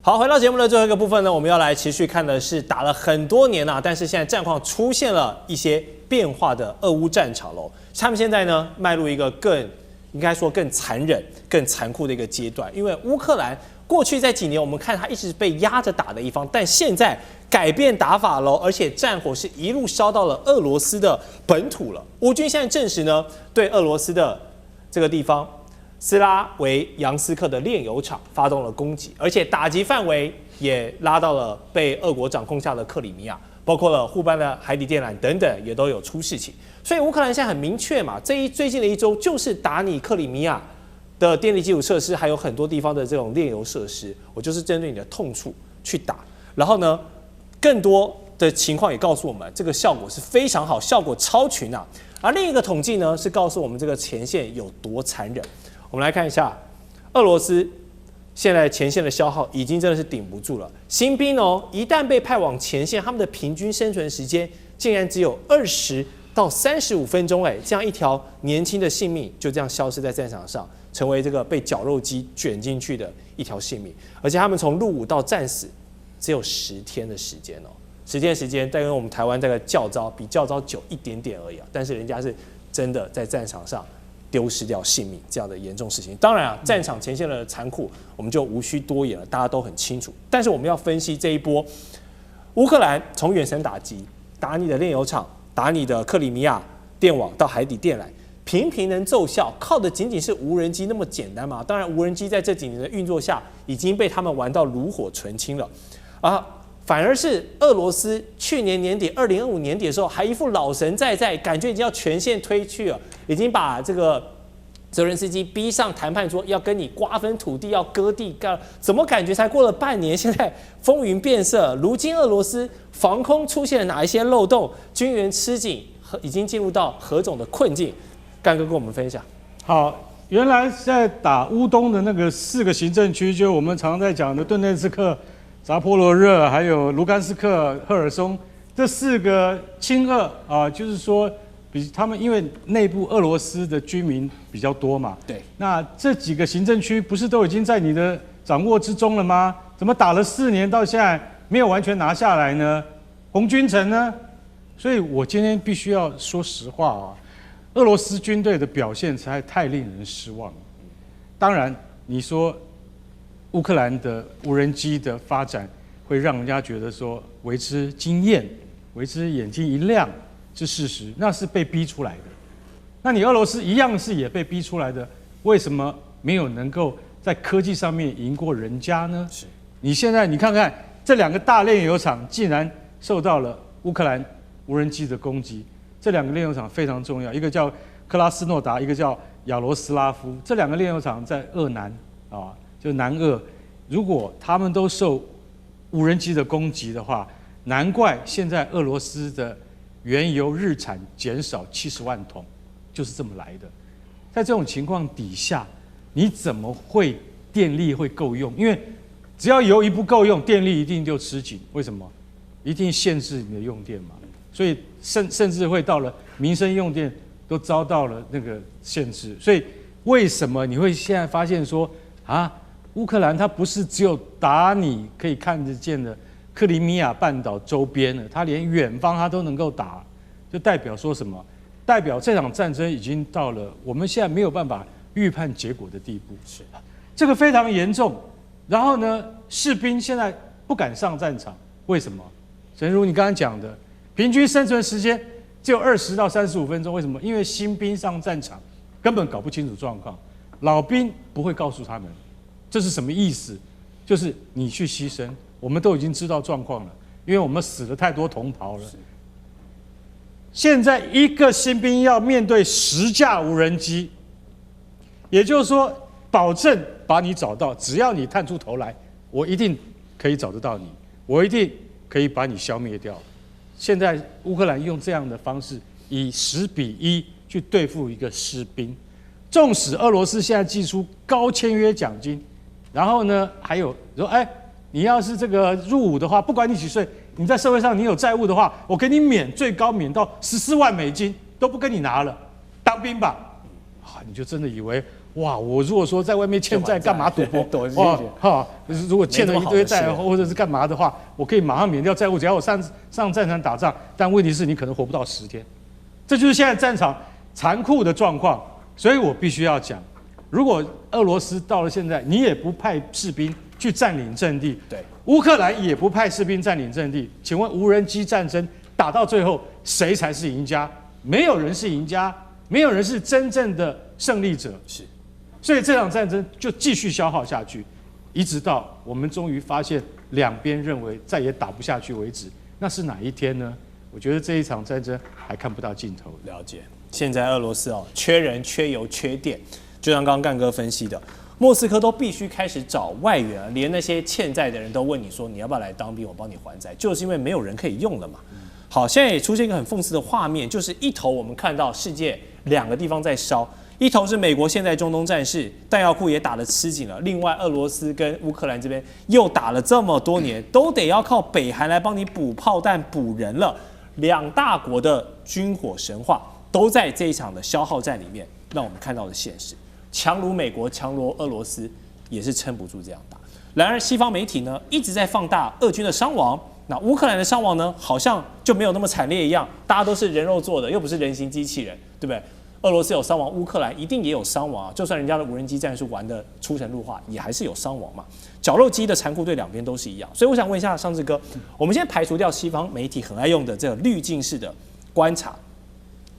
好，回到節目的最後一個部分呢，我們要來持續看的是打了很多年但是現在戰況出現了一些變化的俄烏戰場嘍。他們現在呢邁入一個應該說更殘忍、更殘酷的一個階段，因為烏克蘭過去在幾年我們看他一直被壓着打的一方，但現在改變打法嘍，而且戰火是一路燒到了俄羅斯的本土了。烏軍現在證實呢，對俄羅斯的這個地方斯拉維揚斯克的煉油廠發動了攻擊，而且打擊範圍也拉到了被俄國掌控下的克里米亞，包括了互搬的海底電纜等等，也都有出事情。所以烏克蘭現在很明確嘛，最近的一周就是打你克里米亞的電力基礎設施，還有很多地方的這種煉油設施，我就是針對你的痛處去打。然後呢，更多的情況也告訴我們，這個效果是非常好，效果超群啊。而另一個統計呢，是告訴我們這個前線有多殘忍。我們來看一下，俄羅斯現在前線的消耗已經真的是頂不住了。新兵一旦被派往前線，他們的平均生存時間竟然只有20到35分鐘，這樣一條年輕的性命就這樣消失在戰場上，成為這個被绞肉機捲進去的一條性命。而且他們從入伍到戰死只有10天的時間10天的时間，大概我們台灣这個教召比教召久一點點而已但是人家是真的在戰場上丟失掉性命這樣的嚴重事情。當然戰場前線的殘酷我們就無需多言了，大家都很清楚。但是我們要分析這一波烏克蘭從遠程打擊，打你的煉油廠，打你的克里米亞電網到海底電纜，頻頻能奏效，靠的僅僅是無人機那麼簡單嗎？當然，無人機在這幾年的運作下，已經被他們玩到爐火純青了反而是俄羅斯去年年底2025年底的時候，還一副老神在在，感覺已經要全線推去了，已經把這個澤連斯基逼上談判桌，要跟你瓜分土地，要割地，怎麼感覺才過了半年，現在風雲變色？如今俄羅斯防空出現了哪一些漏洞？軍援吃緊，已經進入到何種的困境？幹哥跟我們分享。好，原來在打烏東的那個4個行政區，就我們常常在講的頓涅茨克、扎波羅熱還有盧甘斯克、赫爾松這4個親俄就是說，他們因為內部俄羅斯的居民比較多嘛，對，那這幾個行政區不是都已經在你的掌握之中了嗎？怎麼打了4年到現在沒有完全拿下來呢？紅軍城呢？所以我今天必須要說實話俄羅斯軍隊的表現實在太令人失望了。當然，你說烏克蘭的無人機的發展會讓人家覺得說為之驚豔，為之眼睛一亮是事實，那是被逼出來的。那你俄羅斯一樣是也被逼出來的，為什麼沒有能夠在科技上面贏過人家呢？是你現在你看看這2個大煉油廠竟然受到了烏克蘭無人機的攻擊。這2個煉油廠非常重要，一個叫克拉斯諾達，一個叫亞羅斯拉夫。這2個煉油廠在俄南就南俄，如果他們都受無人機的攻擊的話，難怪現在俄羅斯的原油日產減少70萬桶，就是這麼來的。在這種情況底下，你怎麼會電力會夠用？因為只要油一不夠用，電力一定就吃緊。為什麼？一定限制你的用電嘛。所以甚至會到了民生用電都遭到了那個限制。所以為什麼你會現在發現說烏克蘭它不是只有打你可以看得見的克里米亞半島周邊的，它連遠方它都能夠打，就代表說什麼？代表這場戰爭已經到了我們現在沒有辦法預判結果的地步。是，這個非常嚴重。然後呢，士兵現在不敢上戰場，為什麼？正如你剛剛講的，平均生存時間只有20到35分鐘，為什麼？因為新兵上戰場根本搞不清楚狀況，老兵不會告訴他們。這是什麼意思？就是你去犧牲，我們都已經知道狀況了，因為我們死了太多同袍了。現在一個新兵要面對10架無人機，也就是說，保證把你找到，只要你探出頭來，我一定可以找得到你，我一定可以把你消滅掉。現在烏克蘭用這樣的方式，以10比1去對付一個士兵，縱使俄羅斯現在祭出高簽約獎金。然後呢，還有說，你要是這個入伍的話，不管你幾歲，你在社會上你有債務的話，我給你最高免到14萬美金，都不跟你拿了，當兵吧。你就真的以為哇，我如果說在外面欠債，幹嘛賭博？哇，哈，如果欠了一堆債或者是幹嘛的話，我可以馬上免掉債務，只要我上戰場打仗。但問題是你可能活不到10天，這就是現在戰場殘酷的狀況。所以我必須要講，如果俄羅斯到了現在，你也不派士兵去佔領陣地，對，烏克蘭也不派士兵佔領陣地，請問無人機戰爭打到最後，誰才是贏家？沒有人是贏家，沒有人是真正的勝利者。是，所以這場戰爭就繼續消耗下去，一直到我們終於發現兩邊認為再也打不下去為止。那是哪一天呢？我覺得這一場戰爭還看不到盡頭。了解。現在俄羅斯缺人、缺油、缺電，就像剛剛幹哥分析的，莫斯科都必須開始找外援，連那些欠債的人都問你說你要不要來當兵，我幫你還債，就是因為沒有人可以用了嘛。好，現在也出現一個很諷刺的畫面，就是一頭我們看到世界2個地方在燒，一頭是美國现在中東戰事，彈藥庫也打得吃緊了，另外俄羅斯跟烏克蘭這邊又打了這麼多年，都得要靠北韓來幫你補炮彈、補人了。2大國的軍火神話都在這一場的消耗戰裡面，讓我們看到了現實。強如美國，強如俄羅斯，也是撐不住這樣打。然而，西方媒體呢一直在放大俄軍的傷亡，那烏克蘭的傷亡呢，好像就沒有那麼慘烈一樣。大家都是人肉做的，又不是人形機器人，對不對？俄羅斯有傷亡，烏克蘭一定也有傷亡啊。就算人家的無人機戰術玩得出神入化，也還是有傷亡嘛。絞肉機的殘酷對兩邊都是一樣。所以我想問一下尚志哥，我們先排除掉西方媒體很愛用的這個濾鏡式的觀察。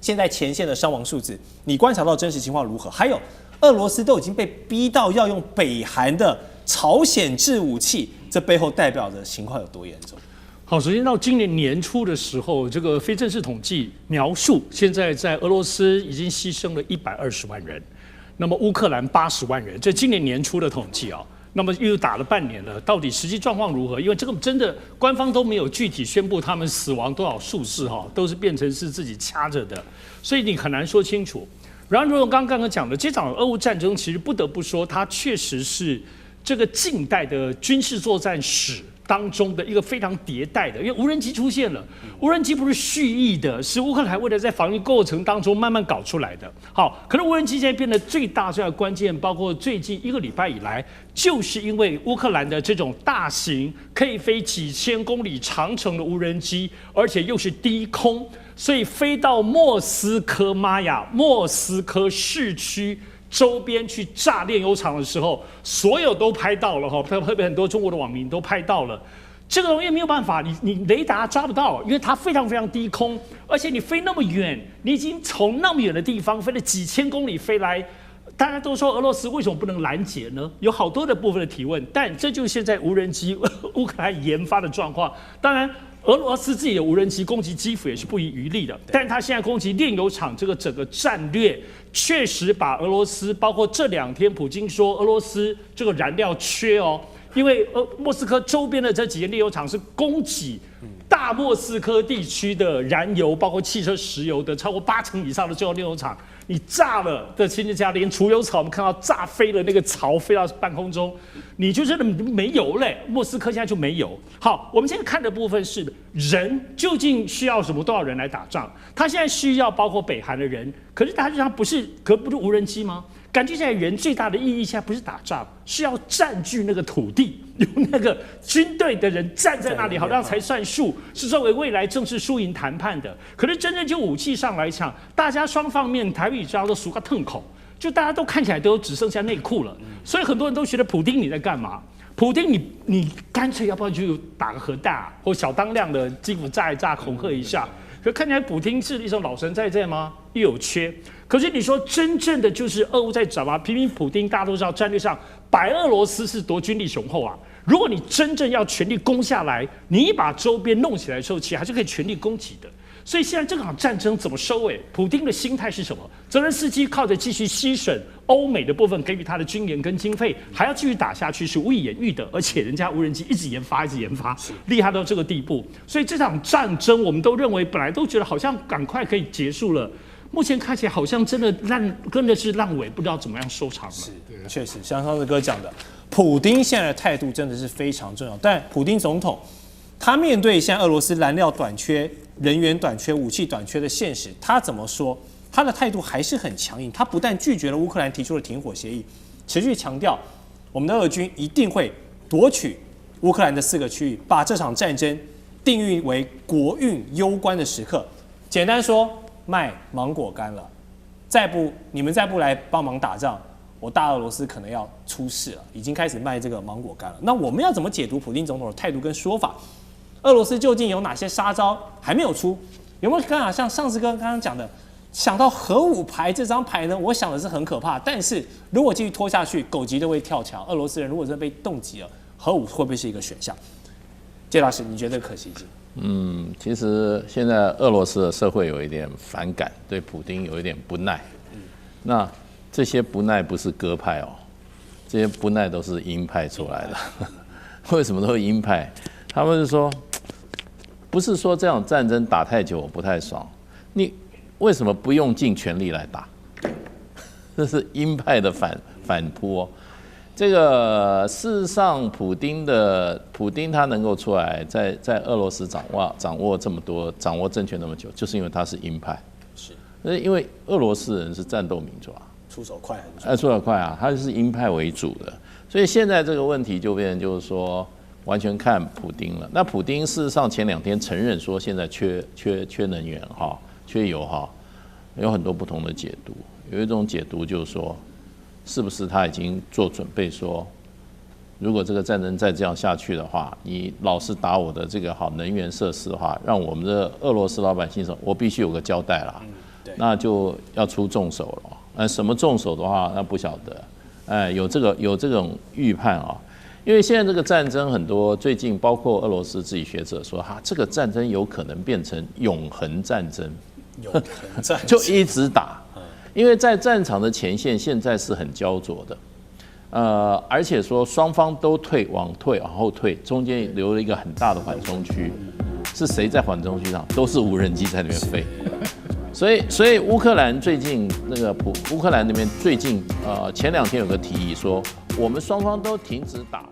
現在前線的傷亡數字，你觀察到真實情況如何？還有，俄羅斯都已經被逼到要用北韓的朝鮮制武器，這背後代表的情況有多嚴重？好，首先到今年年初的時候，這個非正式統計描述，現在在俄羅斯已經犧牲了120萬人，那麼烏克蘭80萬人，這今年年初的統計啊。那麼又打了半年了，到底實際狀況如何？因為這個真的官方都沒有具體宣布他們死亡多少數字哈，都是變成是自己掐着的，所以你很難說清楚。然後，如果剛剛講的這場俄烏戰爭，其實不得不說，它確實是這個近代的軍事作戰史當中的一個非常迭代的，因為無人機出現了，無人機不是蓄意的，是烏克蘭為了在防禦過程當中慢慢搞出來的。好，可是無人機現在變得最大的關鍵，包括最近1個禮拜以來，就是因為烏克蘭的這種大型可以飛幾千公里長程的無人機，而且又是低空，所以飛到莫斯科市區周邊去炸煉油廠的時候，所有都拍到了哈，特別很多中國的網民都拍到了。這個東西沒有辦法，你雷達抓不到，因為它非常非常低空，而且你飛那麼遠，你已經從那麼遠的地方飛了幾千公里飛來。大家都說俄羅斯為什麼不能攔截呢？有好多的部分的提問，但這就是現在無人機烏克蘭研發的狀況。當然，俄羅斯自己的無人機攻擊基輔也是不遺餘力的，但是他現在攻擊煉油廠這個整個戰略，確實把俄羅斯，包括這2天普京說俄羅斯這個燃料缺哦，因為莫斯科周邊的這幾個煉油廠是供給大莫斯科地區的燃油，包括汽車、石油的超過80%以上的重要煉油廠。你炸了的情況下，連除油槽我們看到炸飛了那個槽飛到半空中，你就真的沒油嘞。莫斯科現在就沒油。好，我們現在看的部分是人究竟需要什麼多少人來打仗？他現在需要包括北韓的人，可是他不是無人機嗎？感覺現在人最大的意義現在不是打仗，是要佔據那個土地，有那個軍隊的人站在那裡，好像才算數，是作為未來正式輸贏談判的。可是真正就武器上來講，大家雙方面台語叫做俗個痛口，就大家都看起來都只剩下內褲了。所以很多人都覺得普丁你在幹嘛？普丁你乾脆要不要就打個核彈或小當量的基輔炸一炸恐嚇一下？可看起來普丁是一種老神在在嗎？又有缺。可是你說真正的就是俄烏在打嗎？偏偏普丁大家都知道，戰略上白俄羅斯是多軍力雄厚啊。如果你真正要全力攻下來，你把周邊弄起來的時候，其實還是可以全力攻擊的。所以現在這場戰爭怎麼收尾？普丁的心態是什麼？澤連斯基靠着繼續犧牲歐美的部分給予他的軍援跟經費，還要繼續打下去是無以言喻的。而且人家無人機一直研發，厲害到這個地步。所以這場戰爭我們都認為本來都覺得好像趕快可以結束了。目前看起來好像真的真的是爛尾，不知道怎麼樣收場了。是，確實像尚志哥講的，普丁現在的態度真的是非常重要。但普丁總統他面對現在俄羅斯燃料短缺、人員短缺、武器短缺的現實，他怎麼說？他的態度還是很強硬。他不但拒絕了烏克蘭提出的停火協議，持續強調我們的俄軍一定會奪取烏克蘭的4個區域，把這場戰爭定義為國運攸關的時刻。簡單說，賣芒果乾了。你們再不來幫忙打仗，我大俄羅斯可能要出事了，已經開始賣這個芒果乾了。那我們要怎麼解讀普丁總統的態度跟說法？俄羅斯究竟有哪些殺招還沒有出？有沒有剛好像上次哥剛剛講的，想到核武牌這張牌呢？我想的是很可怕，但是如果繼續拖下去，狗急就會跳牆。俄羅斯人如果真的被凍急了，核武會不會是一個選項？謝老師，你覺得可行性？其實現在俄羅斯的社會有一點反感，對普丁有一點不耐。那這些不耐不是鴿派哦，這些不耐都是鷹派出來的。為什麼都是鷹派？他們是說，不是說這場戰爭打太久我不太爽，你為什麼不用盡全力來打？這是鷹派的反撲。這個事實上，普丁他能夠出來在俄羅斯掌握這麼多，掌握政權那麼久，就是因為他是鷹派。是，因為俄羅斯人是戰鬥民族啊，出手快出手快啊，他是鷹派為主的，所以現在這個問題就變成就是說，完全看普丁了。那普丁事實上前2天承認說現在缺能源哈，缺油哈，有很多不同的解讀，有一種解讀就是說，是不是他已經做準備說，如果這個戰爭再這樣下去的話，你老是打我的這個好能源設施的話，讓我們的俄羅斯老百姓說，我必須有個交代啦，那就要出重手了。什麼重手的話，那不曉得。有這種預判啊，因為现在這個戰爭很多，最近包括俄羅斯自己學者說，這個戰爭有可能變成永恆戰爭，就一直打。因為在戰場的前線現在是很焦灼的，而且說雙方都往後退，中間留了一個很大的緩衝區，是誰在緩衝區上？都是無人機在那邊飛，所以烏克蘭最近烏克蘭那邊最近前2天有個提議說，我們雙方都停止打。